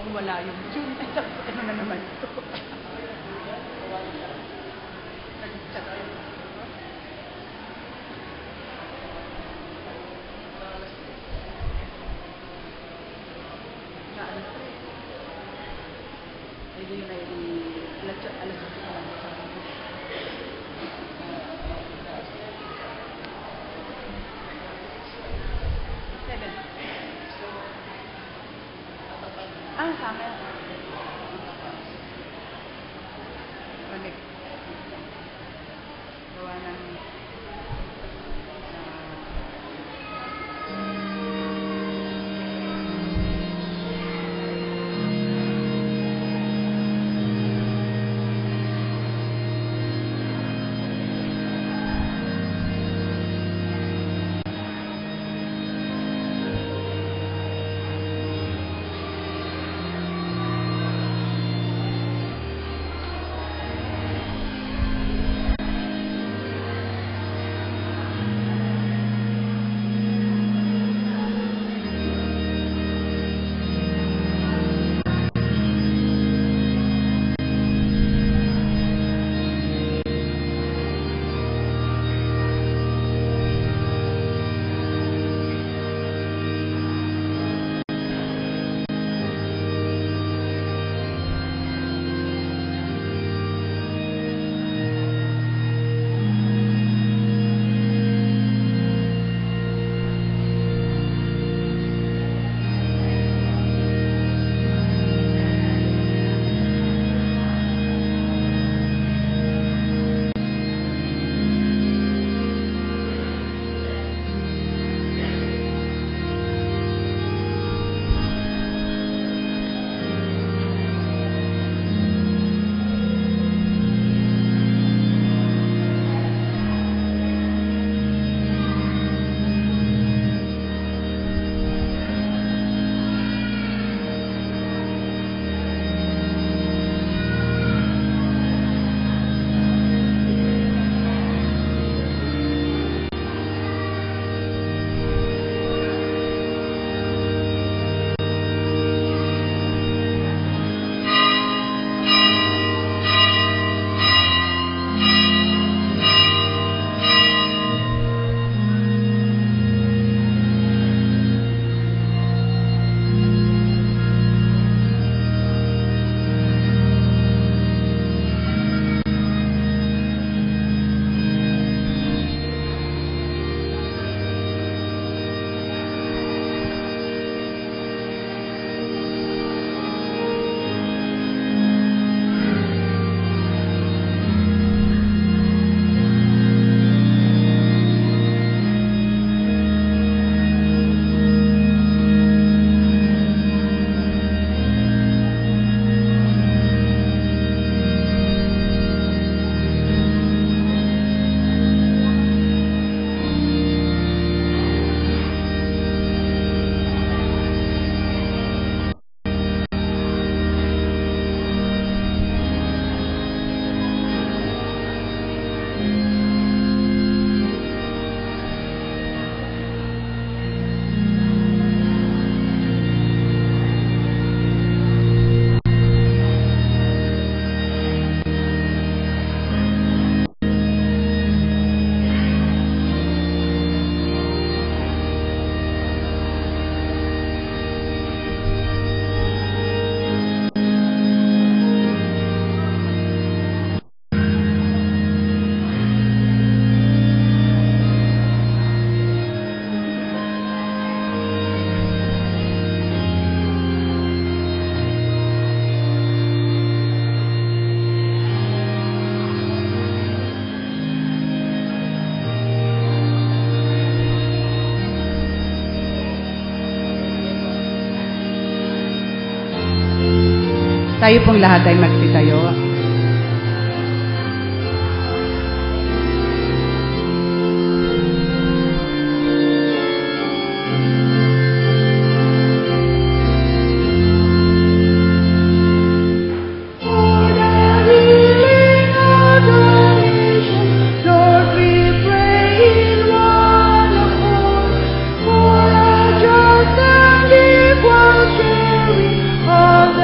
mukhang wala yung June. Ano na naman ito? Sama. Connect. Gawa ng Tayo pong lahat ay magsitayo. All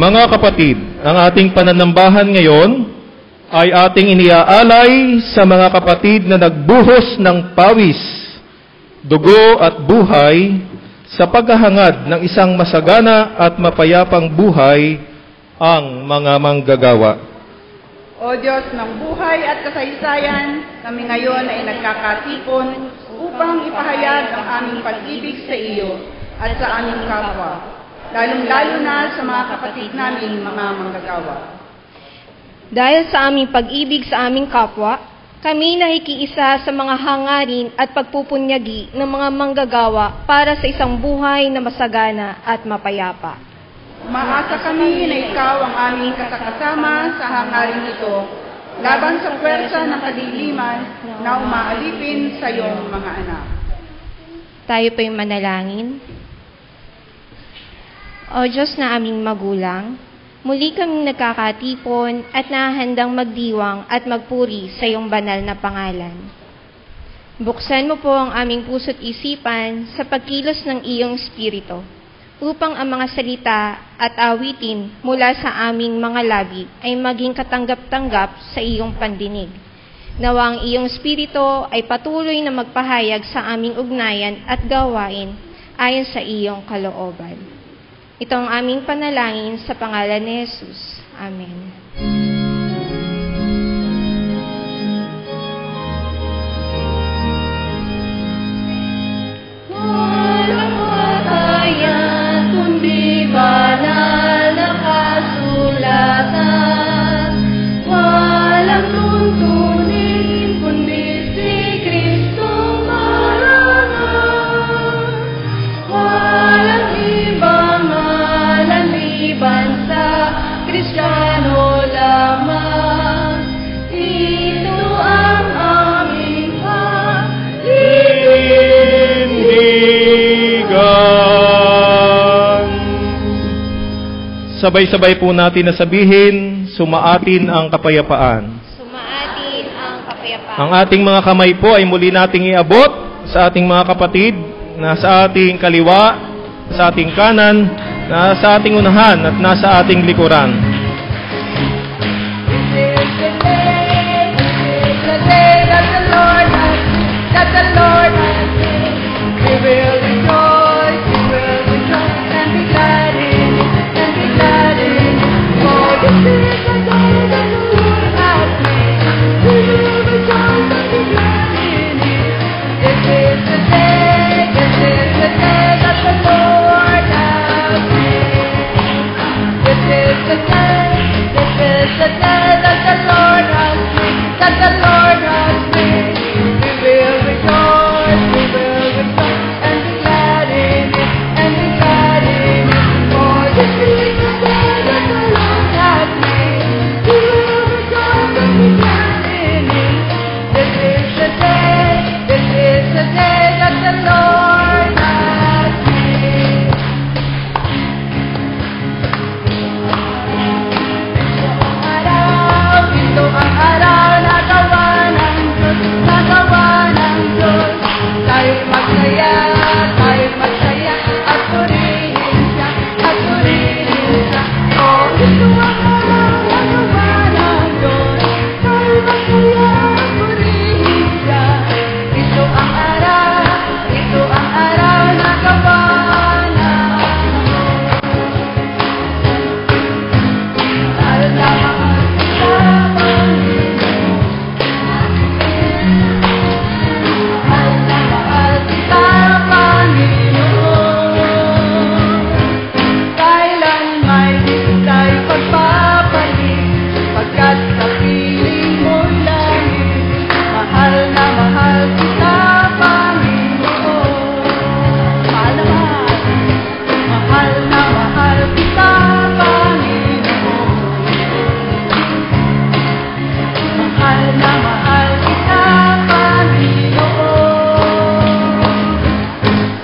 Mga kapatid, ang ating pananambahan ngayon ay ating iniaalay sa mga kapatid na nagbuhos ng pawis, dugo at buhay sa paghahangad ng isang masagana at mapayapang buhay ang mga manggagawa. O Diyos ng buhay at kasaysayan, kami ngayon ay nagkakatipon upang ipahayag ang aming pag-ibig sa iyo at sa aming kapwa, lalong-lalo na sa mga kapatid naming mga manggagawa. Dahil sa aming pag-ibig sa aming kapwa, kami nakikiisa sa mga hangarin at pagpupunyagi ng mga manggagawa para sa isang buhay na masagana at mapayapa. Umaasa kami na ikaw ang aming kasakasama sa hangarin ito, laban sa puwersa ng kadiliman na umaalipin sa iyong mga anak. Tayo po'y manalangin. O Diyos na aming magulang, muli kaming nagkakatipon at nahandang magdiwang at magpuri sa iyong banal na pangalan. Buksan mo po ang aming puso't isipan sa pagkilos ng iyong Espiritu, upang ang mga salita at awitin mula sa aming mga labi ay maging katanggap-tanggap sa iyong pandinig. Nawa ang iyong Espiritu ay patuloy na magpahayag sa aming ugnayan at gawain ayon sa iyong kalooban. Ito ang aming panalangin sa pangalan ni Jesus. Amen. Walang patayan, kundi banal na kasulatan. Walang tuntunin, kundi si Kristo marangal. Walang ibang aliban sa Kristiyano lamang. Ito ang aming Tindigan. Sabay-sabay po natin na sabihin, sumaatin ang kapayapaan. Sumaatin ang kapayapaan. Ang ating mga kamay po ay muli nating iabot sa ating mga kapatid na sa ating kaliwa, sa ating kanan, na sa ating unahan at nasa ating likuran. This is the day that the Lord has made. We will rejoice and be glad in it, For this is the day that the Lord has made. We will rejoice and be glad in it. This is the day that the Lord has made. This is the day. mahal kita, Panginoon.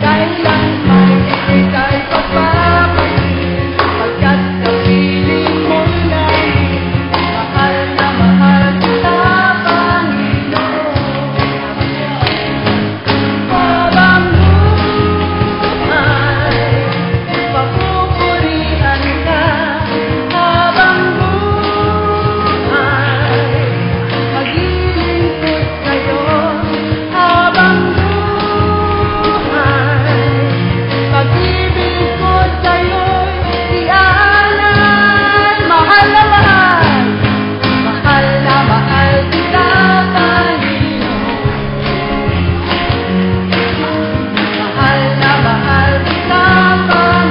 Kailanman ika'y pagpapalit, pagkat kapiling mo'y langit. Mahal na mahal kita, Panginoon. Habang buhay, papupurihan ka. Habang buhay, maglilingkod sa'yo. Habang buhay, pag-ibig ko sa'yo'y iaalay. Mahal na mahal, mahal na mahal kita, Panginoon. Mahal na mahal kita, Panginoon.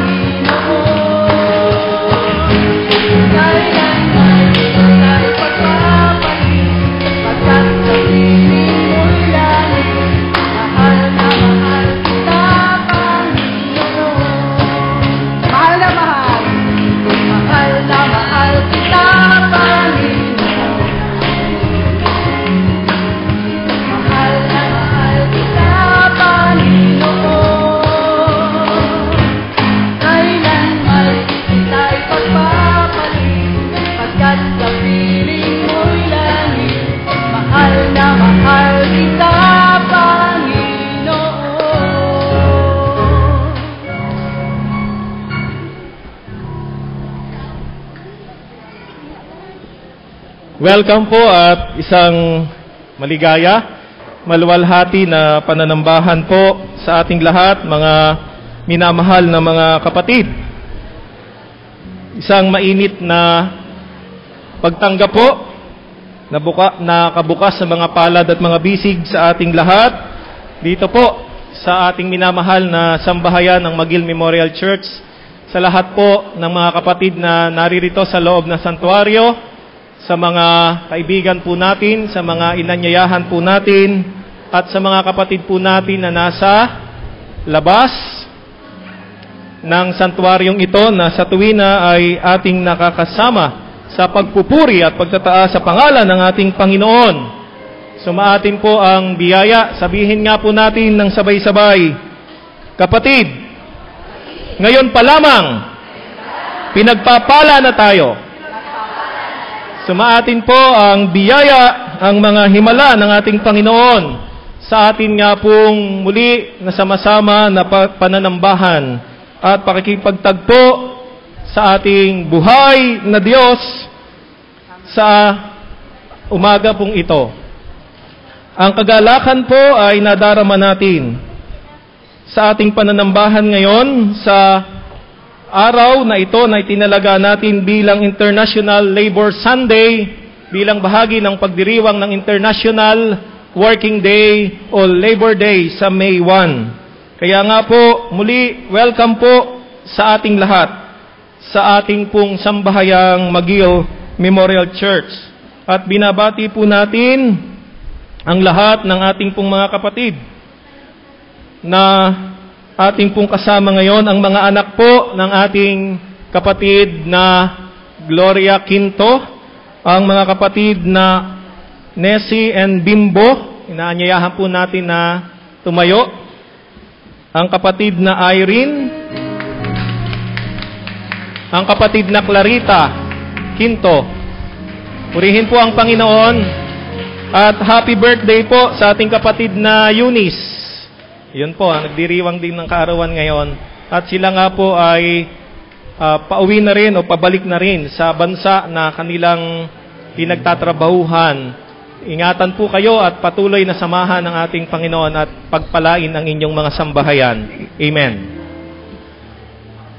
Kailanman ika'y pagpapalit, pagkat sa piling mo'y langit. Mahal na mahal kita, Panginoon. Mahal na mahal, mahal na mahal kita, Panginoon. Mahal na mahal kita, Panginoon. Kailanman ika'y pagpapalit, pagkat sa piling mo'y langit. Mahal na mahal kita, Panginoon. Welcome po at isang maligaya, maluwalhati na pananambahan po sa ating lahat, mga minamahal na mga kapatid. Isang mainit na pagtanggap po na kabukas sa mga palad at mga bisig sa ating lahat dito po sa ating minamahal na sambahayan ng Magil Memorial Church, sa lahat po ng mga kapatid na naririto sa loob ng santuaryo, sa mga kaibigan po natin, sa mga inanyayahan po natin, at sa mga kapatid po natin na nasa labas ng santuaryong ito na sa tuwina ay ating nakakasama sa pagpupuri at pagtataas sa pangalan ng ating Panginoon. Sumaatin po ang biyaya. Sabihin nga po natin ng sabay-sabay, kapatid, ngayon pa lamang, pinagpapala na tayo. Sumaatin po ang biyaya, ang mga himala ng ating Panginoon sa atin nga pong muli na sama-sama na pananambahan at pakikipagtagpo sa ating buhay na Diyos sa umaga pong ito. Ang kagalakan po ay nadarama natin sa ating pananambahan ngayon sa araw na ito na itinalaga natin bilang International Labor Sunday, bilang bahagi ng pagdiriwang ng International Working Day o Labor Day sa May 1. Kaya nga po, muli, welcome po sa ating lahat, sa ating pong sambahayang Magil Memorial Church. At binabati po natin ang lahat ng ating pong mga kapatid na ating pong kasama ngayon, ang mga anak po ng ating kapatid na Gloria Quinto, ang mga kapatid na Nessie and Bimbo, inaanyayahan po natin na tumayo, ang kapatid na Irene, ang kapatid na Clarita Quinto. Purihin po ang Panginoon at happy birthday po sa ating kapatid na Eunice. Yun po, nagdiriwang din ng kaarawan ngayon. At sila nga po ay pauwi na rin o pabalik na rin sa bansa na kanilang pinagtatrabahuhan. Ingatan po kayo at patuloy na samahan ng ating Panginoon at pagpalain ang inyong mga sambahayan. Amen.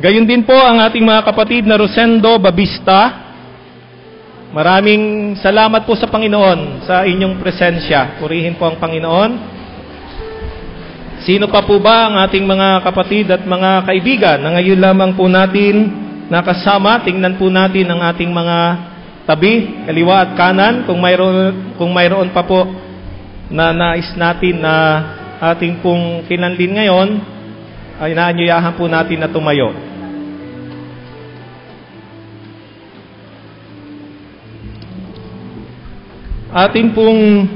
Gayon din po ang ating mga kapatid na Rosendo Babista. Maraming salamat po sa Panginoon sa inyong presensya. Purihin po ang Panginoon. Sino pa po ba ang ating mga kapatid at mga kaibigan na ngayon lamang po natin nakasama? Tingnan po natin ang ating mga tabi, kaliwa at kanan. Kung mayroon pa po na nais natin na ating pong kinanlin ngayon, ay naanyayahan po natin na tumayo. Atin pong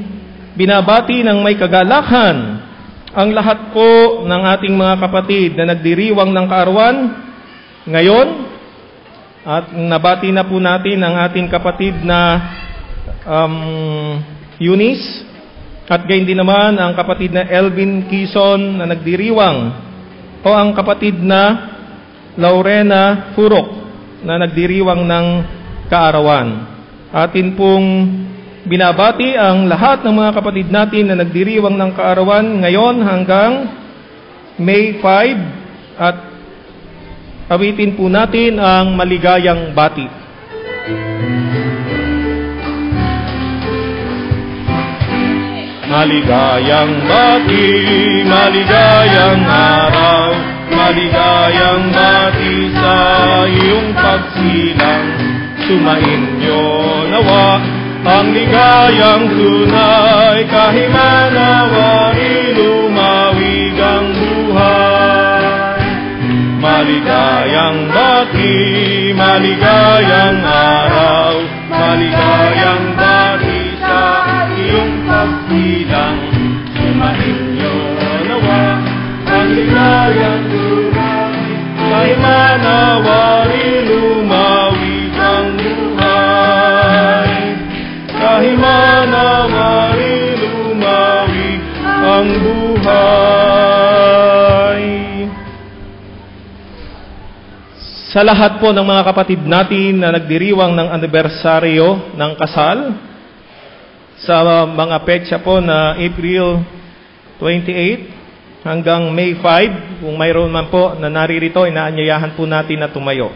binabati ng may kagalakan ang lahat po ng ating mga kapatid na nagdiriwang ng kaarawan ngayon. At nabati na po natin ang ating kapatid na Eunice. At gayon din naman ang kapatid na Elvin Quezon na nagdiriwang, o ang kapatid na Laurena Furok na nagdiriwang ng kaarawan. Atin pong binabati ang lahat ng mga kapatid natin na nagdiriwang ng kaarawan ngayon hanggang May 5, at awitin po natin ang maligayang bati. Maligayang bati, maligayang araw, maligayang bati sa iyong pagsilang. Sumainyo nawa ang ligayang tunay, kahimanawa'i lumawig ang buhay. Maligayang bati, maligayang araw, maligayang bati sa iyong pagsilang. Sumainyo nawa ang ligayang tunay, kahimanawa'i lumawig ang buhay. Kahimanawa'i lumawig ang buhay. Sa lahat po ng mga kapatid natin na nagdiriwang ng anibersaryo ng kasal, sa mga petsa po na April 28 hanggang May 5, kung mayroon man po na naririto, inaanyayahan po natin na tumayo.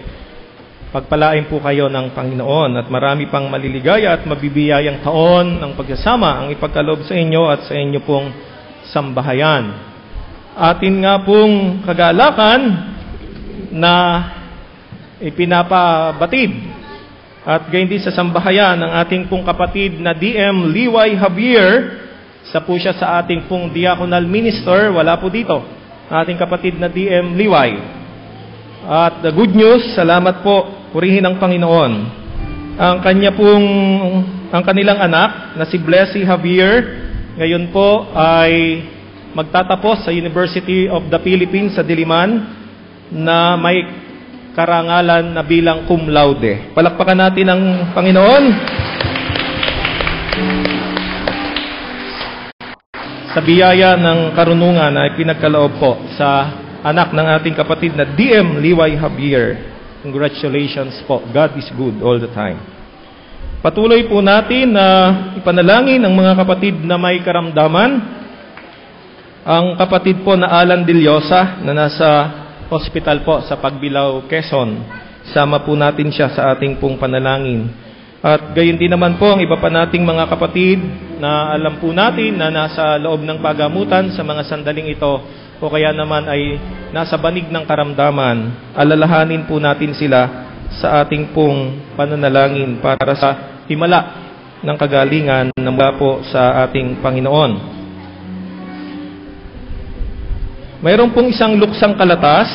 Pagpalain po kayo ng Panginoon at marami pang maliligaya at mabibiyayang taon ng pagsasama ang ipagkaloob sa inyo at sa inyo pong sambahayan. Atin nga pong kagalakan na ipinapabatid at gayon din sa sambahayan ng ating pong kapatid na DM Liway Javier. Isa po siya sa ating pong diaconal minister. Wala po dito ating kapatid na DM Liway. At the good news, salamat po, purihin ang Panginoon. Ang kanilang anak na si Blessy Javier ngayon po ay magtatapos sa University of the Philippines sa Diliman na may karangalan na bilang cum laude. Palakpakan natin ang Panginoon. Sa biyaya ng karunungan na ipinagkaloob po sa anak ng ating kapatid na DM Liway Javier. Congratulations po. God is good all the time. Patuloy po natin na ipanalangin ang mga kapatid na may karamdaman. Ang kapatid po na Alan Dillosa na nasa hospital po sa Pagbilao, Quezon. Sama po natin siya sa ating pong panalangin. At gayon din naman po ang iba pa nating mga kapatid na alam po natin na nasa loob ng pagamutan sa mga sandaling ito o kaya naman ay nasa banig ng karamdaman. Alalahanin po natin sila sa ating pong pananalangin para sa himala ng kagalingan na mula po sa ating Panginoon. Mayroon pong isang luksang kalatas.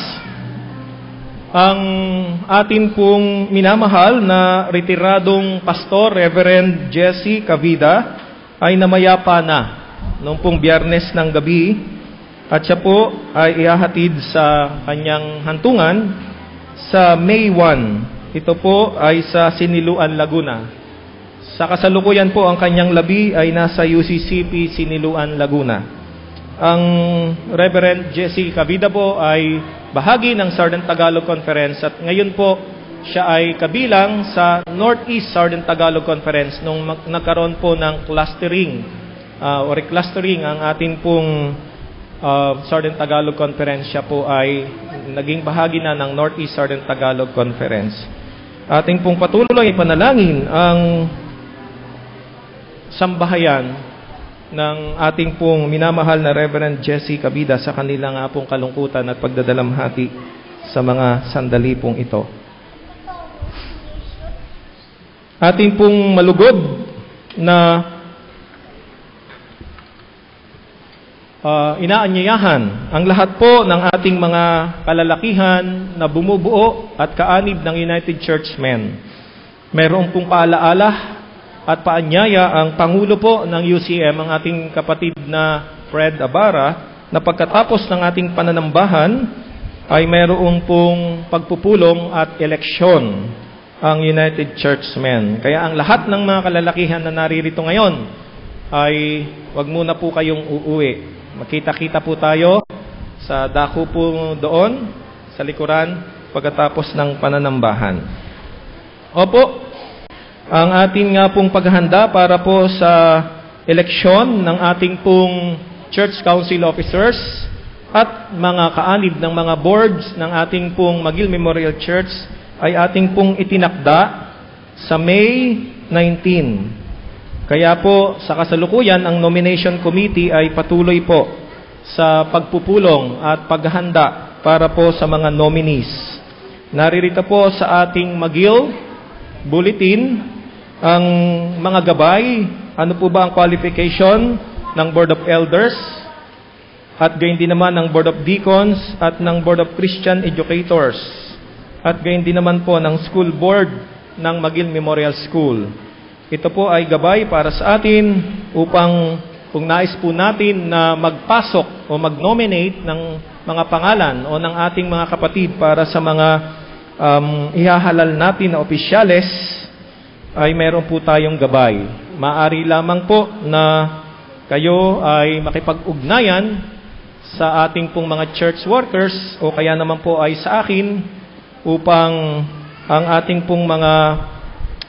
Ang atin pong minamahal na retiradong pastor, Reverend Jesse Cavida, ay namayapa na noong pong Biyernes ng gabi. At siya po ay ihahatid sa kanyang hantungan sa May 1. Ito po ay sa Siniluan, Laguna. Sa kasalukuyan po, ang kanyang labi ay nasa UCCP Siniluan, Laguna. Ang Reverend Jesse Cavida po ay bahagi ng Southern Tagalog Conference at ngayon po siya ay kabilang sa Northeast Southern Tagalog Conference nung nagkaroon po ng clustering o reclustering ang ating pong Southern Tagalog Conference. Siya po ay naging bahagi na ng Northeast Southern Tagalog Conference. Ating pong patuloy panalangin ang sambahayan ng ating pong minamahal na Reverend Jesse Cavida sa kanilang pong kalungkutan at pagdadalamhati sa mga sandali pong ito. Ating pong malugod na inaanyayahan ang lahat po ng ating mga kalalakihan na bumubuo at kaanib ng United Churchmen. Mayroon pong paalaala at paanyaya ang Pangulo po ng UCM, ang ating kapatid na Fred Abara, na pagkatapos ng ating pananambahan ay mayroong pong pagpupulong at eleksyon ang United Churchmen. Kaya ang lahat ng mga kalalakihan na naririto ngayon ay wag muna po kayong uuwi. Magkita-kita po tayo sa dako po doon, sa likuran, pagkatapos ng pananambahan. Opo, ang ating nga pong paghahanda para po sa eleksyon ng ating pong Church Council Officers at mga kaanib ng mga boards ng ating pong McGill Memorial Church ay ating pong itinakda sa May 19. Kaya po sa kasalukuyan, ang nomination committee ay patuloy po sa pagpupulong at paghahanda para po sa mga nominees. Naririto po sa ating McGill bulletin ang mga gabay, ano po ba ang qualification ng Board of Elders, at gayon din naman ng Board of Deacons at ng Board of Christian Educators, at gayon din naman po ng School Board ng McGill Memorial School. Ito po ay gabay para sa atin upang kung nais po natin na magpasok o mag-nominate ng mga pangalan o ng ating mga kapatid para sa mga ihahalal natin na opisyales, ay meron po tayong gabay. Maaari lamang po na kayo ay makipag-ugnayan sa ating pong mga church workers o kaya naman po ay sa akin upang ang ating pong mga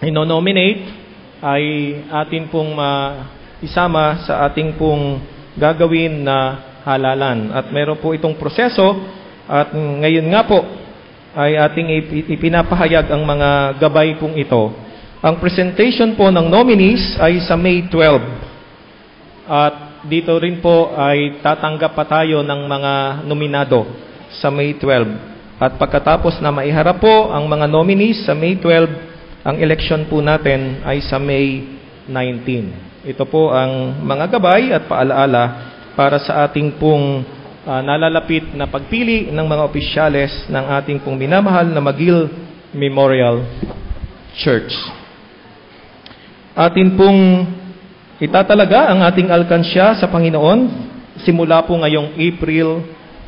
ino-nominate ay atin pong isama sa ating pong gagawin na halalan. At meron po itong proseso at ngayon nga po ay ating ipinapahayag ang mga gabay pong ito. Ang presentation po ng nominees ay sa May 12. At dito rin po ay tatanggap pa tayo ng mga nominado sa May 12. At pagkatapos na maiharap po ang mga nominees sa May 12, ang election po natin ay sa May 19. Ito po ang mga gabay at paalaala para sa ating pong nalalapit na pagpili ng mga opisyales ng ating pong minamahal na McGill Memorial Church. Atin pong itatalaga ang ating alkansya sa Panginoon simula po ngayong April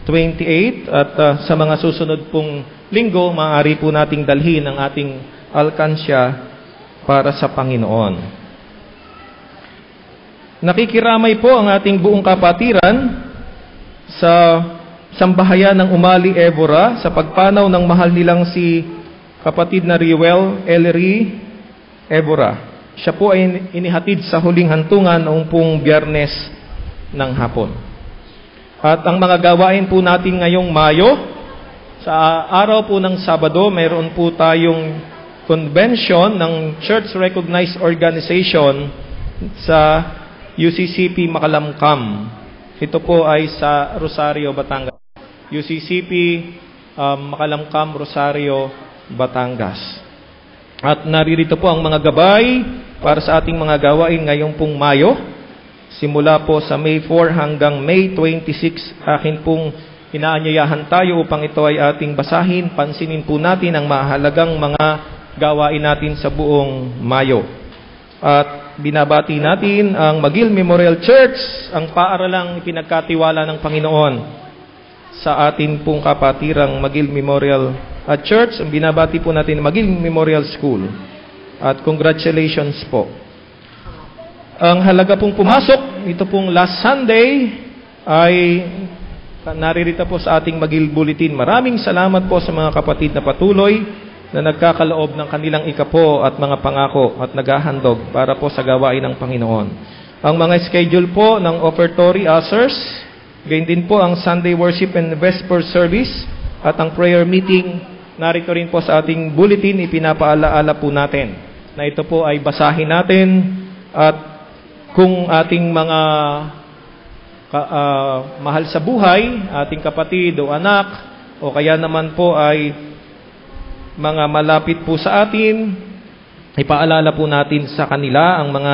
28 at sa mga susunod pong linggo, maaari po nating dalhin ang ating alkansya para sa Panginoon. Nakikiramay po ang ating buong kapatiran sa sambahayan ng Umali, Evora sa pagpanaw ng mahal nilang si kapatid na Riwel Ellery Evora. Siya po ay inihatid sa huling hantungan noong pong Biyernes ng hapon. At ang mga gawain po natin ngayong Mayo, sa araw po ng Sabado, mayroon po tayong convention ng Church Recognized Organization sa UCCP Makalamkam. Ito po ay sa Rosario, Batangas. UCCP Makalamkam, Rosario, Batangas. At naririto po ang mga gabay para sa ating mga gawain ngayong pong Mayo. Simula po sa May 4 hanggang May 26, akin pong inaanyayahan tayo upang ito ay ating basahin. Pansinin po natin ang mahalagang mga gawain natin sa buong Mayo. At binabati natin ang McGill Memorial Church, ang paaralang ipinagkatiwala ng Panginoon sa atin pong kapatirang McGill Memorial Church. Ang binabati po natin McGill Memorial School. At congratulations po. Ang halaga pong pumasok, ito pong last Sunday, ay naririto po sa ating McGill Bulletin. Maraming salamat po sa mga kapatid na patuloy na nagkakaloob ng kanilang ikapo at mga pangako at naghahandog para po sa gawain ng Panginoon. Ang mga schedule po ng offertory ushers, gayon din po ang Sunday worship and Vesper service at ang prayer meeting, narito rin po sa ating bulletin, ipinapaalaala po natin na ito po ay basahin natin at kung ating mga mahal sa buhay, ating kapatid o anak, o kaya naman po ay mga malapit po sa atin, ipaalala po natin sa kanila ang mga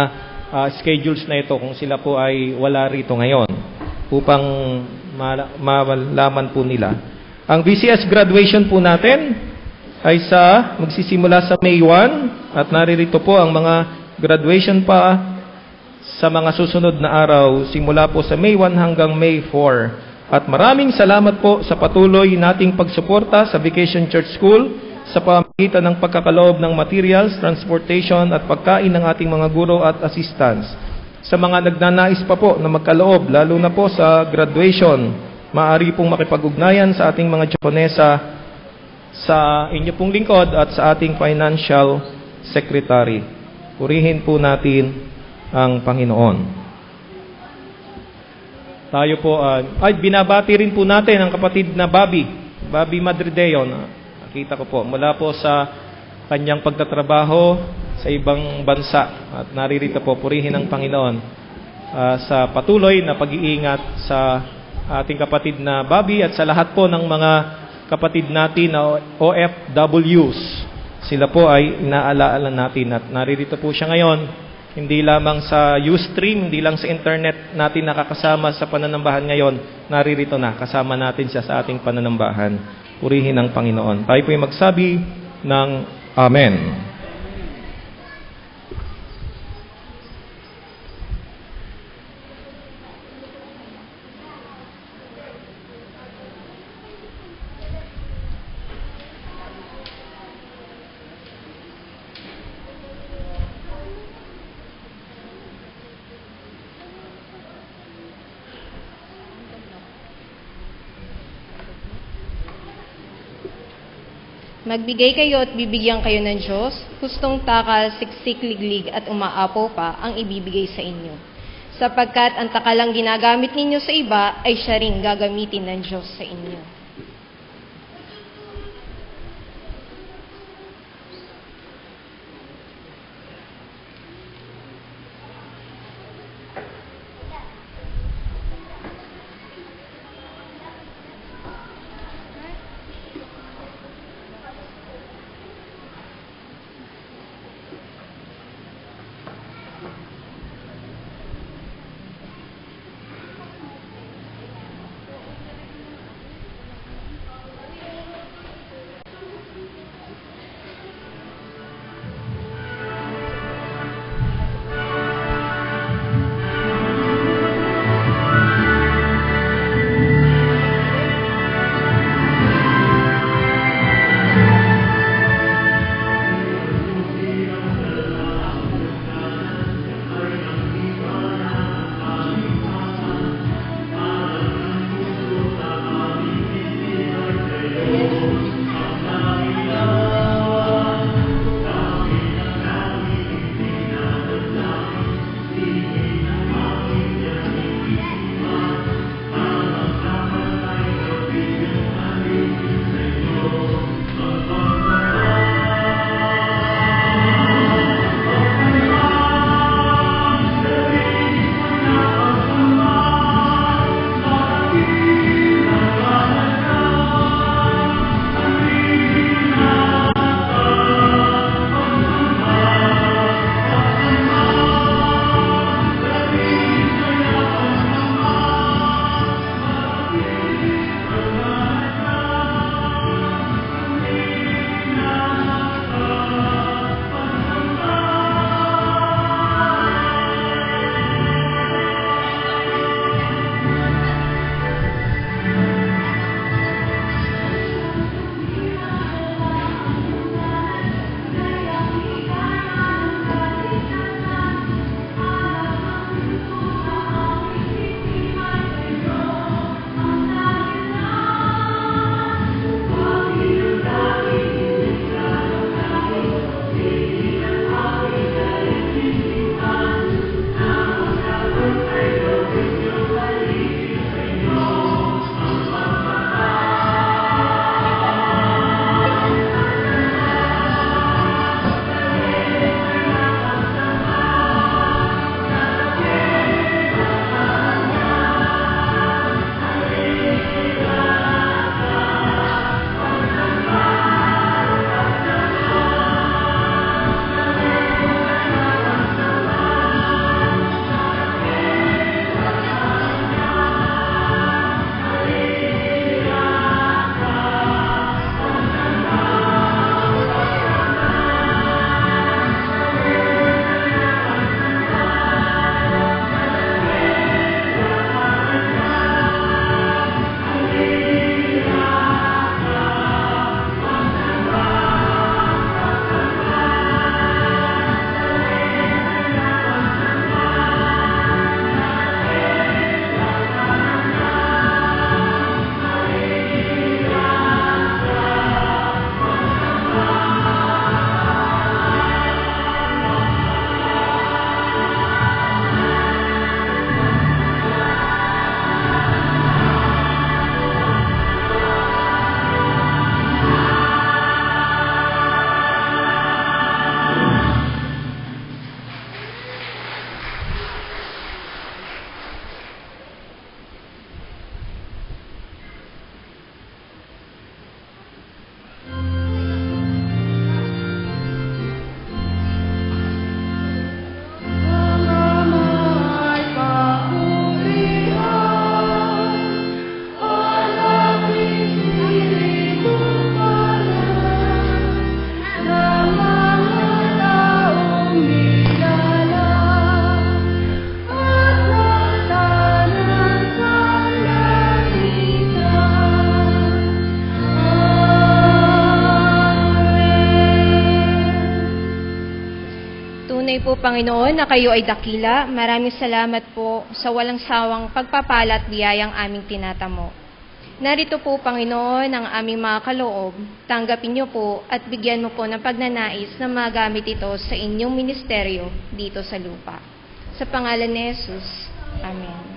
schedules na ito kung sila po ay wala rito ngayon upang malaman po nila. Ang VCS graduation po natin ay magsisimula sa May 1 at naririto po ang mga graduation pa sa mga susunod na araw, simula po sa May 1 hanggang May 4. At maraming salamat po sa patuloy nating pagsuporta sa Vacation Church School sa pamamagitan ng pagkakaloob ng materials, transportation at pagkain ng ating mga guro at assistants. Sa mga nagnanais pa po na magkaloob, lalo na po sa graduation, maaari pong makipag-ugnayan sa ating mga Japonesa sa inyo pong lingkod at sa ating financial secretary. Purihin po natin ang Panginoon. Tayo po, binabati rin po natin ang kapatid na Bobby Madrideo. Nakita ko po, mula po sa kanyang pagtatrabaho sa ibang bansa. At naririto po, purihin ang Panginoon sa patuloy na pag-iingat sa ating kapatid na Bobby at sa lahat po ng mga kapatid natin na OFWs. Sila po ay inaalaala natin at naririto po siya ngayon. Hindi lamang sa Ustream, hindi lang sa internet natin nakakasama sa pananambahan ngayon. Naririto na, kasama natin siya sa ating pananambahan. Purihin ang Panginoon. Tayo po ay magsabi ng Amen. Magbigay kayo at bibigyan kayo ng Diyos, hustong takal, siksik, liglig at umaapaw pa ang ibibigay sa inyo. Sapagkat ang takalang ginagamit ninyo sa iba ay siya ring gagamitin ng Diyos sa inyo. Panginoon, na kayo ay dakila. Maraming salamat po sa walang sawang pagpapala at biyayang aming tinatamo. Narito po, Panginoon, ang aming mga kaloob. Tanggapin niyo po at bigyan mo po ng pagnanais na magamit ito sa inyong ministeryo dito sa lupa. Sa pangalan ni Jesus. Amen.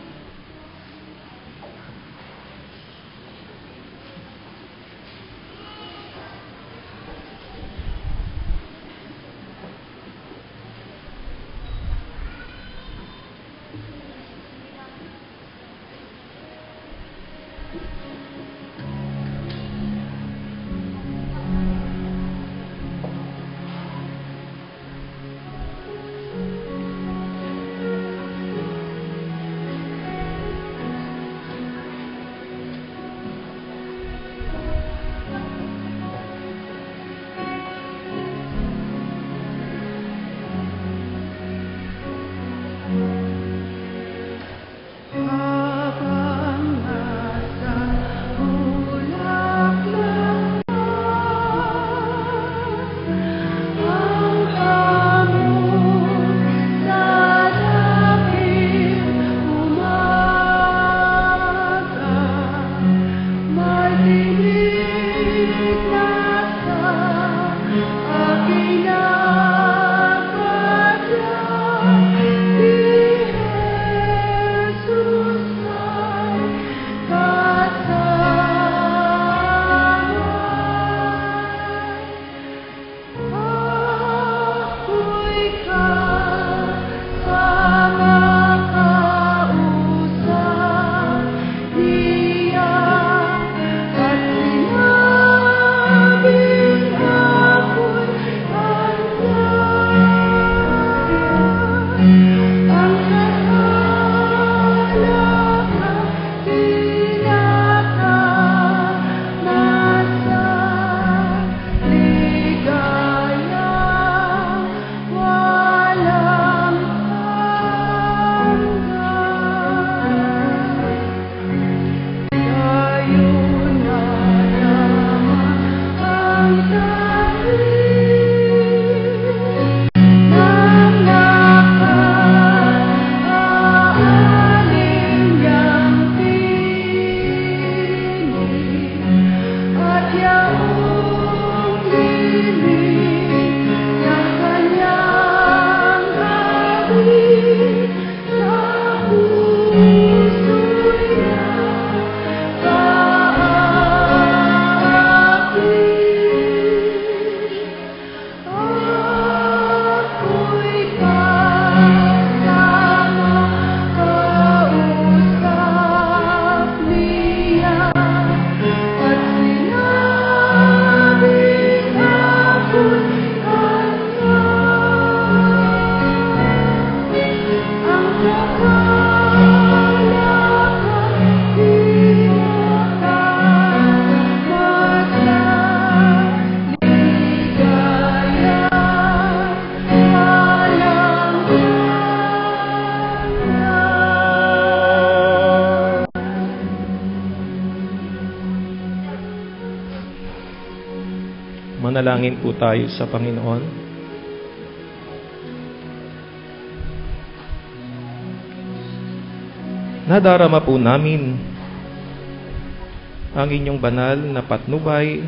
Manalangin po tayo sa Panginoon. Nadarama po namin ang inyong banal na patnubay,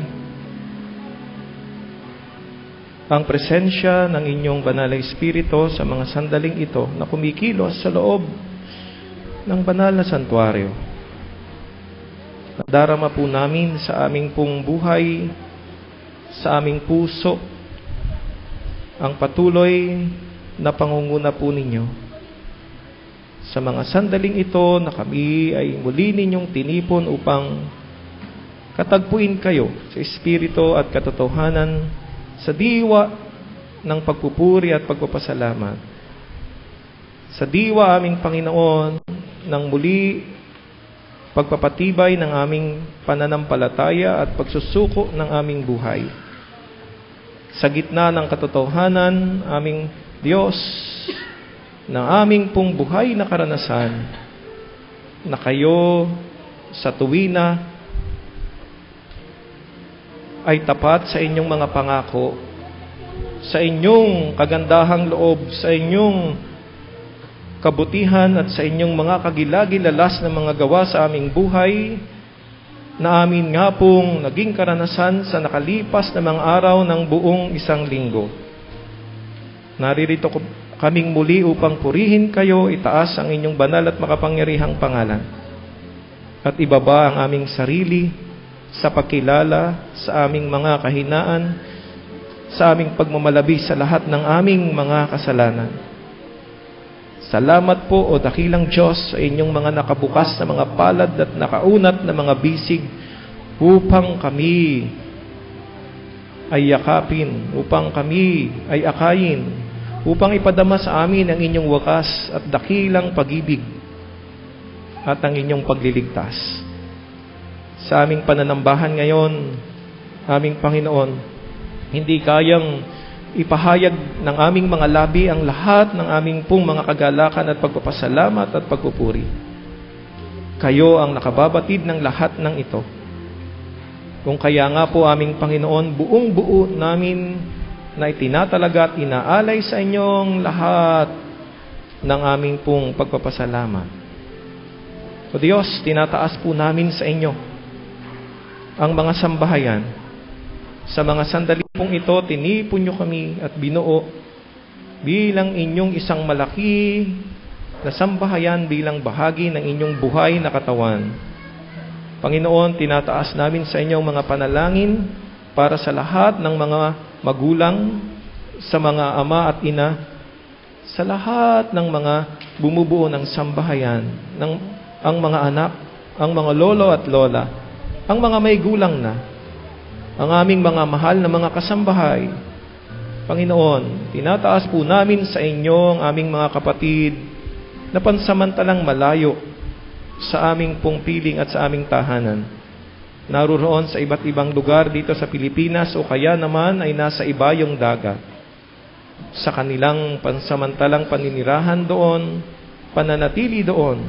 ang presensya ng inyong banal na Espiritu sa mga sandaling ito na kumikilos sa loob ng banal na santuario. Nadarama po namin sa aming pong buhay, sa aming puso, ang patuloy na pangunguna po ninyo. Sa mga sandaling ito na kami ay muli ninyong tinipon upang katagpuin kayo sa Espiritu at katotohanan sa diwa ng pagpupuri at pagpapasalamat. Sa diwa aming Panginoon ng muli pagpapatibay ng aming pananampalataya at pagsusuko ng aming buhay. Sa gitna ng katotohanan, aming Diyos, ng aming pong buhay na karanasan, na kayo sa tuwina ay tapat sa inyong mga pangako sa inyong kagandahang loob, sa inyong kabutihan at sa inyong mga kagilagilalas na mga gawa sa aming buhay, na amin nga pong naging karanasan sa nakalipas na mga araw ng buong isang linggo. Naririto kaming muli upang purihin kayo, itaas ang inyong banal at makapangyarihang pangalan, at ibaba ang aming sarili sa pagkilala sa aming mga kahinaan, sa aming pagmamalabi sa lahat ng aming mga kasalanan. Salamat po, o dakilang Diyos, sa inyong mga nakabukas na mga palad at nakaunat na mga bisig upang kami ay yakapin, upang kami ay akayin, upang ipadama sa amin ang inyong wakas at dakilang pag-ibig at ang inyong pagliligtas. Sa aming pananambahan ngayon, aming Panginoon, hindi kayang ipahayag ng aming mga labi ang lahat ng aming pong mga kagalakan at pagpapasalamat at pagpupuri. Kayo ang nakababatid ng lahat ng ito. Kung kaya nga po, aming Panginoon, buong buo namin na itinatalaga at inaalay sa inyong lahat ng aming pong pagpapasalamat. O Diyos, tinataas po namin sa inyo ang mga sambahayan. Sa mga sandali pong ito, tinipon nyo kami at binuo bilang inyong isang malaki na sambahayan, bilang bahagi ng inyong buhay na katawan. Panginoon, tinataas namin sa inyong mga panalangin para sa lahat ng mga magulang, sa mga ama at ina, sa lahat ng mga bumubuo ng sambahayan, ang mga anak, ang mga lolo at lola, ang mga may gulang na, ang aming mga mahal na mga kasambahay. Panginoon, tinataas po namin sa inyo ang aming mga kapatid na pansamantalang malayo sa aming pong piling at sa aming tahanan. Naroon sa iba't ibang lugar dito sa Pilipinas o kaya naman ay nasa ibayong dagat. Sa kanilang pansamantalang paninirahan doon, pananatili doon,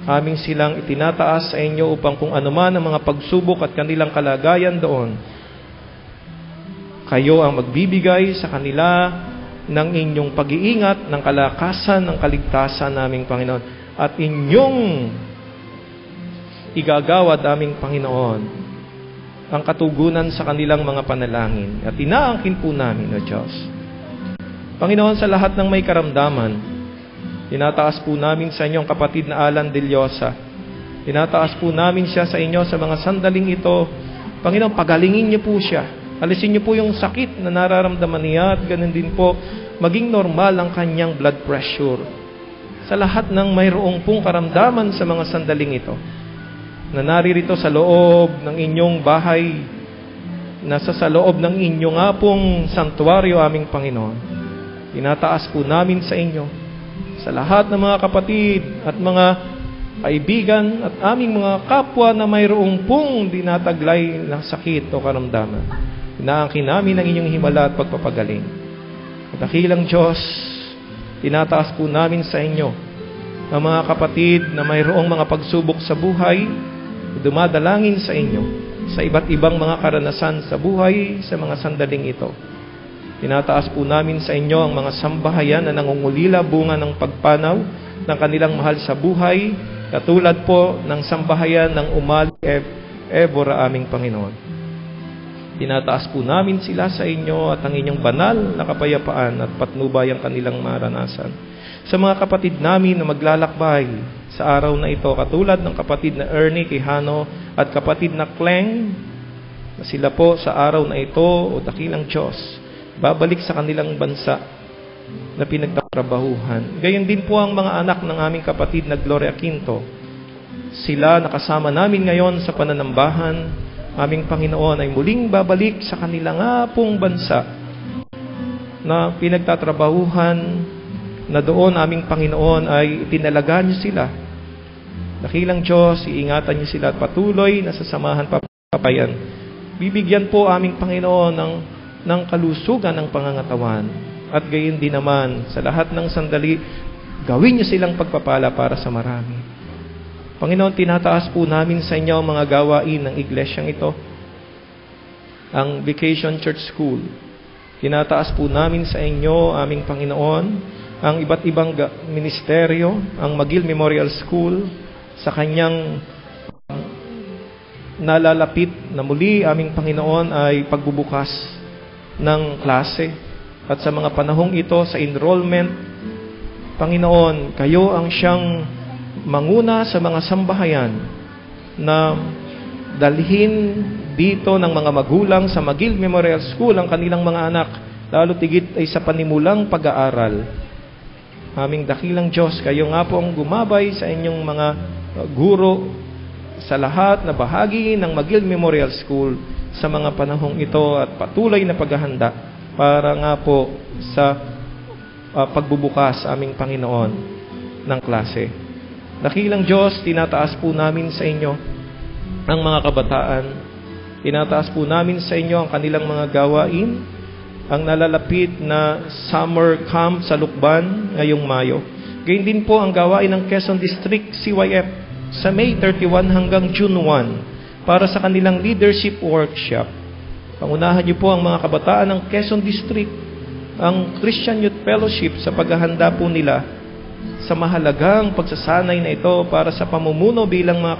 aming silang itinataas sa inyo upang kung anuman ang mga pagsubok at kanilang kalagayan doon, kayo ang magbibigay sa kanila ng inyong pag-iingat, ng kalakasan, ng kaligtasan naming Panginoon, at inyong igagawad aming Panginoon ang katugunan sa kanilang mga panalangin. At inaangkin po namin, O Diyos, Panginoon, sa lahat ng may karamdaman, tinataas po namin sa inyong kapatid na Alan De Llosa. Tinataas po namin siya sa inyo sa mga sandaling ito. Panginoon, pagalingin niyo po siya. Alisin niyo po yung sakit na nararamdaman niya, at ganun din po, maging normal ang kanyang blood pressure. Sa lahat ng mayroong pong karamdaman sa mga sandaling ito, na naririto sa loob ng inyong bahay, nasa sa loob ng inyong nga pong santuario, aming Panginoon, tinataas po namin sa inyo, sa lahat ng mga kapatid at mga kaibigan at aming mga kapwa na mayroong pong dinataglay ng sakit o karamdaman. Inaangkin namin ang inyong himala at pagpapagaling. At dakilang Diyos, tinataas po namin sa inyo ang mga kapatid na mayroong mga pagsubok sa buhay, dumadalangin sa inyo sa iba't ibang mga karanasan sa buhay sa mga sandaling ito. Tinataas po namin sa inyo ang mga sambahayan na nangungulila bunga ng pagpanaw ng kanilang mahal sa buhay, katulad po ng sambahayan ng Umali Evora, aming Panginoon. Tinataas po namin sila sa inyo at ang inyong banal na kapayapaan at patnubay ang kanilang maranasan. Sa mga kapatid namin na maglalakbay sa araw na ito, katulad ng kapatid na Ernie Quijano at kapatid na Kleng, na sila po sa araw na ito, o dakilang Diyos, babalik sa kanilang bansa na pinagtatrabahuhan. Gayon din po ang mga anak ng aming kapatid na Gloria Quinto. Sila nakasama namin ngayon sa pananambahan, aming Panginoon, ay muling babalik sa kanilang pong bansa na pinagtatrabahuhan, na doon aming Panginoon ay itinalaga niyo sila. Dakilang Diyos, iingatan niyo sila at patuloy na sasamahan papayan. Bibigyan po aming Panginoon ng kalusugan ng pangangatawan. At gayon din naman, sa lahat ng sandali, gawin niyo silang pagpapala para sa marami. Panginoon, tinataas po namin sa inyo ang mga gawain ng iglesyang ito. Ang Vacation Church School. Tinataas po namin sa inyo, aming Panginoon, ang iba't ibang ministeryo, ang McGill Memorial School, sa kanyang nalalapit na muli, aming Panginoon, ay pagbubukas ng klase. At sa mga panahong ito, sa enrollment, Panginoon, kayo ang siyang manguna sa mga sambahayan na dalhin dito ng mga magulang sa McGill Memorial School ang kanilang mga anak, lalo tigit ay sa panimulang pag-aaral. Aming dakilang Diyos, kayo nga po ang gumabay sa inyong mga guro sa lahat na bahagi ng McGill Memorial School sa mga panahong ito at patuloy na paghahanda para nga po sa pagbubukas aming Panginoon ng klase. Dakilang Diyos, tinataas po namin sa inyo ang mga kabataan. Tinataas po namin sa inyo ang kanilang mga gawain, ang nalalapit na summer camp sa Lukban ngayong Mayo. Gayun din po ang gawain ng Quezon District CYF sa May 31 hanggang June 1 para sa kanilang leadership workshop. Pangunahan niyo po ang mga kabataan ng Quezon District, ang Christian Youth Fellowship sa paghahanda po nila sa mahalagang pagsasanay na ito para sa pamumuno bilang mga